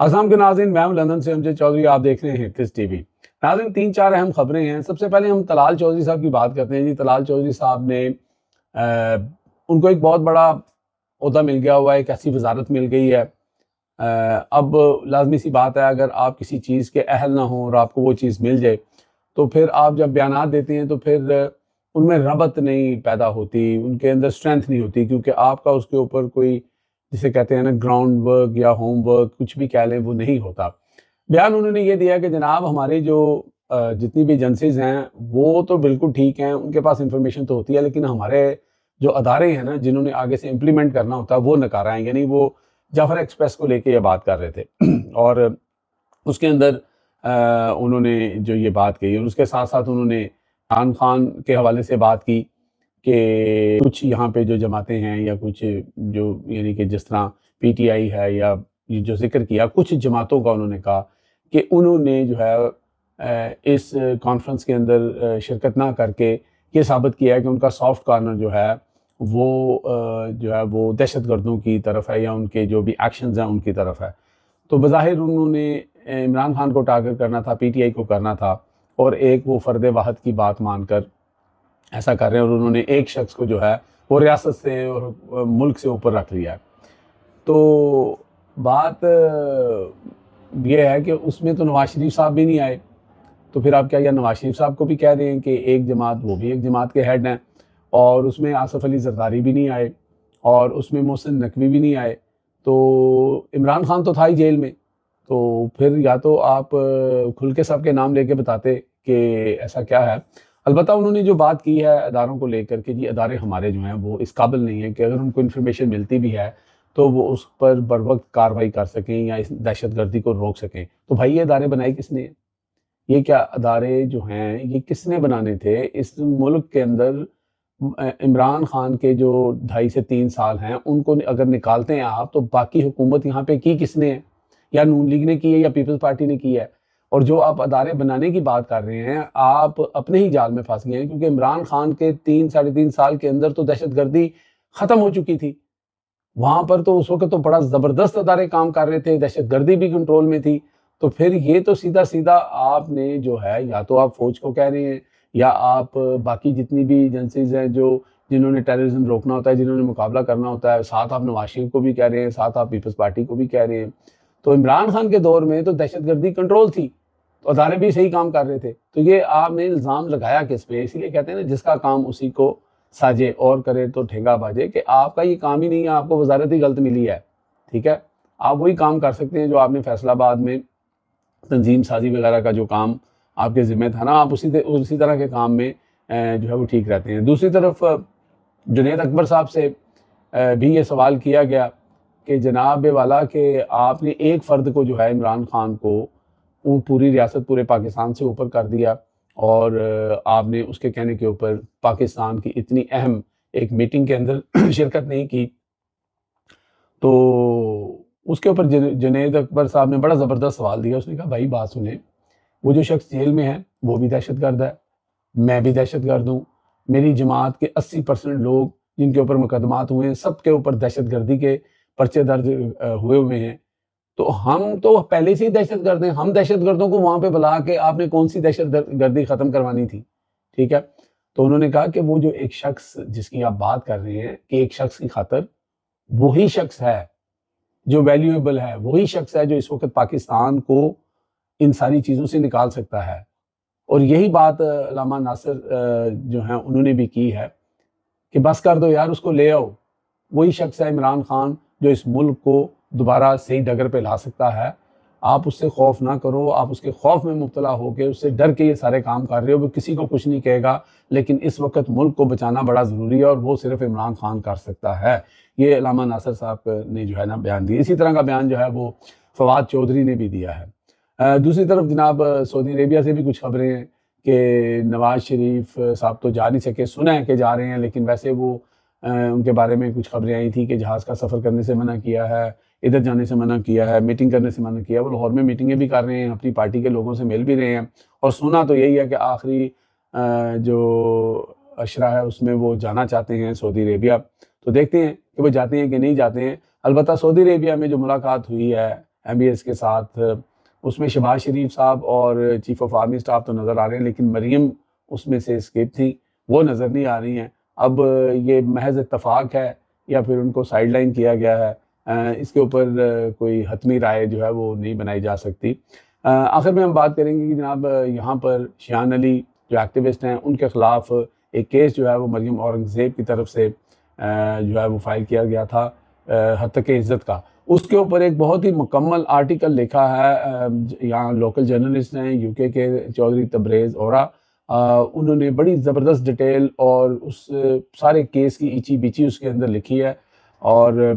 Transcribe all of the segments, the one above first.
आसाम के नाज़रीन, मैं हूं लंदन से अमजद चौधरी, आप देख रहे हैं किस टीवी। नाज़रीन, 3-4 अहम खबरें हैं। सबसे पहले हम तलाल चौधरी साहब की बात करते हैं। जी, तलाल चौधरी साहब ने उनको एक बहुत बड़ा ओहदा मिल गया हुआ है, एक ऐसी वजारत मिल गई है। अब लाजमी सी बात है, अगर आप किसी चीज़ के अहल ना हो और आपको वो चीज़ मिल जाए, तो फिर आप जब बयानात देते हैं तो फिर उनमें रबत नहीं पैदा होती, उनके अंदर स्ट्रेंथ नहीं होती, क्योंकि आपका उसके ऊपर कोई, जिसे कहते हैं ना, ग्राउंड वर्क या होम वर्क, कुछ भी कह लें, वो नहीं होता। बयान उन्होंने ये दिया कि जनाब, हमारे जो जितनी भी एजेंसीज हैं वो तो बिल्कुल ठीक हैं, उनके पास इंफॉर्मेशन तो होती है, लेकिन हमारे जो अदारे हैं ना, जिन्होंने आगे से इम्प्लीमेंट करना होता है, वो नकारा हैं। यानी वो जाफर एक्सप्रेस को लेके ये बात कर रहे थे और उसके अंदर उन्होंने जो ये बात कही, और उसके साथ साथ उन्होंने इमरान खान के हवाले से बात की कि कुछ यहाँ पे जो जमातें हैं या कुछ जो, यानी कि जिस तरह पीटीआई है, या ये जो जिक्र किया कुछ जमातों का, उन्होंने कहा कि उन्होंने जो है इस कॉन्फ्रेंस के अंदर शिरकत ना करके ये साबित किया है कि उनका सॉफ्ट कॉर्नर जो है वो दहशत गर्दों की तरफ है, या उनके जो भी एक्शंस हैं उनकी तरफ है। तो बज़ाहिर उन्होंने इमरान खान को टारगेट करना था, पीटीआई को करना था, और एक वो फ़र्द वाहद की बात मानकर ऐसा कर रहे हैं, और उन्होंने एक शख्स को जो है वो रियासत से और मुल्क से ऊपर रख लिया है। तो बात ये है कि उसमें तो नवाज शरीफ साहब भी नहीं आए, तो फिर आप क्या, या नवाज शरीफ साहब को भी कह रहे हैं कि एक जमात, वो भी एक जमात के हेड हैं, और उसमें आसफ अली जरदारी भी नहीं आए, और उसमें मोहसिन नकवी भी नहीं आए, तो इमरान खान तो था ही जेल में। तो फिर या तो आप खुल के सबके नाम लेके बताते कि ऐसा क्या है। अलबत्ता उन्होंने जो बात की है अदारों को लेकर के, जी अदारे हमारे जो हैं वो इस काबिल नहीं है कि अगर उनको इन्फॉर्मेशन मिलती भी है तो वो उस पर बर वक्त कार्रवाई कर सकें या इस दहशत गर्दी को रोक सकें। तो भाई, ये अदारे बनाए किसने? ये क्या अदारे जो हैं ये किसने बनाने थे? इस मुल्क के अंदर इमरान खान के जो 2.5 से 3 साल हैं, उनको अगर निकालते हैं आप, तो बाकी हुकूमत यहाँ पे की किसने है? या नून लीग ने की है या पीपल्स पार्टी ने की है? और जो आप अदारे बनाने की बात कर रहे हैं, आप अपने ही जाल में फंस गए हैं, क्योंकि इमरान खान के 3-3.5 साल के अंदर तो दहशत गर्दी ख़त्म हो चुकी थी। वहाँ पर तो उस वक़्त तो बड़ा ज़बरदस्त अदारे काम कर रहे थे, दहशत गर्दी भी कंट्रोल में थी। तो फिर ये तो सीधा-सीधा आपने जो है, या तो आप फ़ौज को कह रहे हैं, या आप बाकी जितनी भी एजेंसीज़ हैं जो जिन्होंने टेररिज्म रोकना होता है, जिन्होंने मुकाबला करना होता है, साथ आप नवाज शरीफ को भी कह रहे हैं, साथ आप पीपल्स पार्टी को भी कह रहे हैं। तो इमरान खान के दौर में तो दहशतगर्दी कंट्रोल थी, तो अदारे भी सही काम कर रहे थे। तो ये आपने इल्ज़ाम लगाया किस पे? इसीलिए कहते हैं ना, जिसका काम उसी को साजे और करे तो ठेंगा बाजे, कि आपका ये काम ही नहीं है, आपको वजारत ही गलत मिली है। ठीक है, आप वही काम कर सकते हैं जो आपने फैसलाबाद में तंजीम साजी वगैरह का जो काम आपके ज़िम्मे था ना, आप उसी तरह के काम में जो है वो ठीक रहते हैं। दूसरी तरफ जुनैद अकबर साहब से भी ये सवाल किया गया कि जनाब वाला, कि आपने एक फ़र्द को जो है, इमरान खान को, वो पूरी रियासत पूरे पाकिस्तान से ऊपर कर दिया, और आपने उसके कहने के ऊपर पाकिस्तान की इतनी अहम एक मीटिंग के अंदर शिरकत नहीं की। तो उसके ऊपर जुनैद अकबर साहब ने बड़ा ज़बरदस्त सवाल दिया। उसने कहा, भाई बात सुने, वो जो शख्स जेल में है वो भी दहशतगर्द है, मैं भी दहशतगर्द हूँ, मेरी जमात के 80% लोग जिनके ऊपर मुकदमात हुए हैं, सबके ऊपर दहशतगर्दी के पर्चे दर्ज हुए हुए हैं। तो हम तो पहले से ही दहशतगर्द हैं, हम दहशतगर्दों को वहाँ पे बुला के आपने कौन सी दहशतगर्दी ख़त्म करवानी थी? ठीक है। तो उन्होंने कहा कि वो जो एक शख्स जिसकी आप बात कर रहे हैं, कि एक शख्स की खातर, वही शख्स है जो वैल्यूएबल है, वही शख्स है जो इस वक्त पाकिस्तान को इन सारी चीज़ों से निकाल सकता है। और यही बात अल्लामा नासिर जो हैं उन्होंने भी की है कि बस कर दो यार, उसको ले आओ। वही शख्स है इमरान खान जो इस मुल्क को दोबारा सही डगर पे ला सकता है। आप उससे खौफ ना करो, आप उसके खौफ में मुब्तला होकर उससे डर के ये सारे काम कर रहे हो। वो किसी को कुछ नहीं कहेगा, लेकिन इस वक्त मुल्क को बचाना बड़ा ज़रूरी है, और वो सिर्फ इमरान खान कर सकता है। ये अल्लामा नासिर साहब ने जो है ना बयान दिया। इसी तरह का बयान जो है वो फवाद चौधरी ने भी दिया है। दूसरी तरफ जनाब सऊदी अरेबिया से भी कुछ खबरें हैं कि नवाज शरीफ साहब तो जा नहीं सके, सुना है कि जा रहे हैं, लेकिन वैसे वो उनके बारे में कुछ खबरें आई थी कि जहाज़ का सफ़र करने से मना किया है, इधर जाने से मना किया है, मीटिंग करने से मना किया है। वो लाहौर में मीटिंगें भी कर रहे हैं, अपनी पार्टी के लोगों से मिल भी रहे हैं, और सुना तो यही है कि आखिरी जो अशरा है उसमें वो जाना चाहते हैं सऊदी अरेबिया। तो देखते हैं कि वो जाते हैं कि नहीं जाते हैं। अलबत्ता सऊदी अरेबिया में जो मुलाकात हुई है MBS کے ساتھ، اس میں شہباز شریف صاحب اور چیف آف آرمی اسٹاف تو نظر آ رہے ہیں، لیکن مریم اس میں سے اسکیپ تھی، وہ نظر نہیں آ رہی ہیں۔ اب یہ محض اتفاق ہے یا پھر ان کو سائیڈ لائن کیا گیا ہے، اس کے اوپر کوئی حتمی رائے جو ہے وہ نہیں بنائی جا سکتی۔ آخر میں ہم بات کریں گے کہ جناب یہاں پر شیان علی جو ایکٹیوسٹ ہیں ان کے خلاف ایک کیس جو ہے وہ مریم اورنگزیب کی طرف سے جو ہے وہ فائل کیا گیا تھا ہتک عزت کا۔ اس کے اوپر ایک بہت ہی مکمل آرٹیکل لکھا ہے یہاں لوکل جرنلسٹ ہیں UK کے چودھری تبریز اورا، انہوں نے بڑی زبردست ڈیٹیل اور اس سارے کیس کی ایچی بیچی اس کے اندر لکھی ہے، اور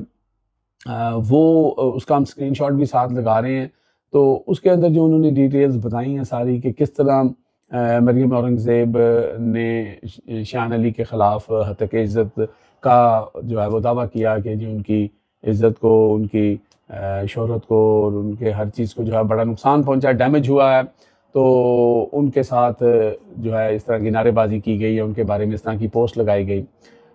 وہ اس کا ہم اسکرین شاٹ بھی ساتھ لگا رہے ہیں۔ تو اس کے اندر جو انہوں نے ڈیٹیلز بتائی ہیں ساری کہ کس طرح مریم اورنگزیب نے شیان علی کے خلاف ہتک عزت کا جو ہے وہ دعویٰ کیا کہ جی ان کی عزت کو، ان کی شہرت کو اور ان کے ہر چیز کو جو ہے بڑا نقصان پہنچا، ڈیمیج ہوا ہے، تو ان کے ساتھ جو ہے اس طرح کی نعرے بازی کی گئی ہے، ان کے بارے میں اس طرح کی پوسٹ لگائی گئی۔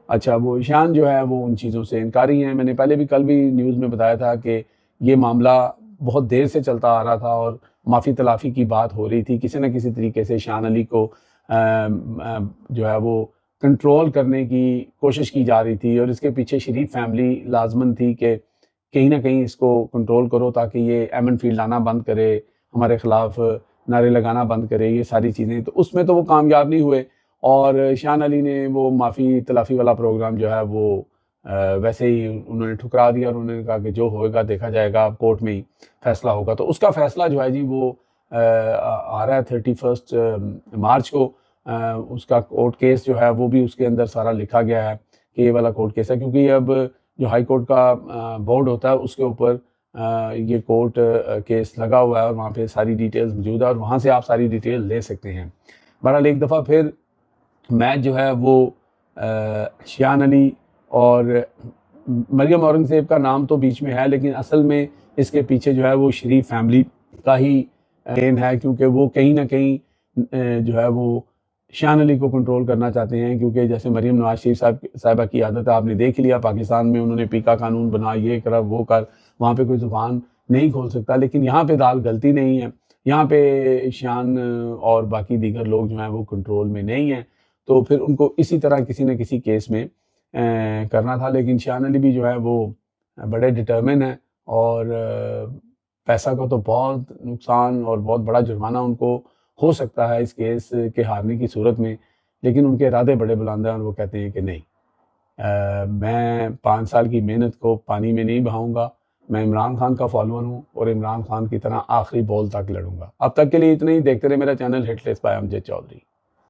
اچھا، وہ شیان جو ہے وہ ان چیزوں سے انکاری ہیں۔ میں نے پہلے بھی کل بھی نیوز میں بتایا تھا کہ یہ معاملہ بہت دیر سے چلتا آ رہا تھا اور معافی تلافی کی بات ہو رہی تھی، کسی نہ کسی طریقے سے شیان علی کو جو ہے وہ کنٹرول کرنے کی کوشش کی جا رہی تھی، اور اس کے پیچھے شریف فیملی لازمن تھی کہ کہیں نہ کہیں اس کو کنٹرول کرو تاکہ یہ ایمن فیلڈ آنا بند کرے، ہمارے خلاف نعرے لگانا بند کرے، یہ ساری چیزیں۔ تو اس میں تو وہ کامیاب نہیں ہوئے، اور شیان علی نے وہ معافی تلافی والا پروگرام جو ہے وہ ویسے ہی انہوں نے ٹھکرا دیا، اور انہوں نے کہا کہ جو ہوئے گا دیکھا جائے گا، کورٹ میں ہی فیصلہ ہوگا۔ تو اس کا فیصلہ جو ہے جی وہ آ رہا ہے 31 مارچ کو، اس کا کورٹ کیس جو ہے وہ بھی اس کے اندر سارا لکھا گیا ہے کہ یہ والا کورٹ کیس ہے، کیونکہ یہ اب جو ہائی کورٹ کا بورڈ ہوتا ہے اس کے اوپر یہ کورٹ کیس لگا ہوا ہے، اور وہاں پہ ساری ڈیٹیلز موجود ہے، اور وہاں سے آپ ساری ڈیٹیل لے سکتے ہیں۔ بہرحال ایک دفعہ پھر میچ جو ہے وہ شیان علی اور مریم اورنگزیب کا نام تو بیچ میں ہے، لیکن اصل میں اس کے پیچھے جو ہے وہ شریف فیملی کا ہی دین ہے، کیونکہ وہ کہیں نہ کہیں جو ہے وہ شیان علی کو کنٹرول کرنا چاہتے ہیں، کیونکہ جیسے مریم نواز شریف صاحبہ کی عادت ہے، آپ نے دیکھ لیا پاکستان میں انہوں نے پیکا قانون بنا، یہ کر وہ کر، وہاں پہ کوئی زبان نہیں کھول سکتا، لیکن یہاں پہ دال گلتی نہیں ہے، یہاں پہ شیان اور باقی دیگر لوگ جو ہیں وہ کنٹرول میں نہیں ہیں، تو پھر ان کو اسی طرح کسی نہ کسی کیس میں کرنا تھا۔ لیکن شیان علی بھی جو ہے وہ بڑے ڈٹرمن ہیں، اور پیسہ کا تو بہت نقصان اور بہت بڑا جرمانہ ان کو ہو سکتا ہے اس کیس کے ہارنے کی صورت میں، لیکن ان کے ارادے بڑے بلند ہیں، اور وہ کہتے ہیں کہ نہیں، میں 5 سال کی محنت کو پانی میں نہیں بہاؤں گا، میں عمران خان کا فالوور ہوں، اور عمران خان کی طرح آخری بال تک لڑوں گا۔ اب تک کے لیے اتنا ہی، دیکھتے رہے میرا channel hit list by Amjad Chaudhry.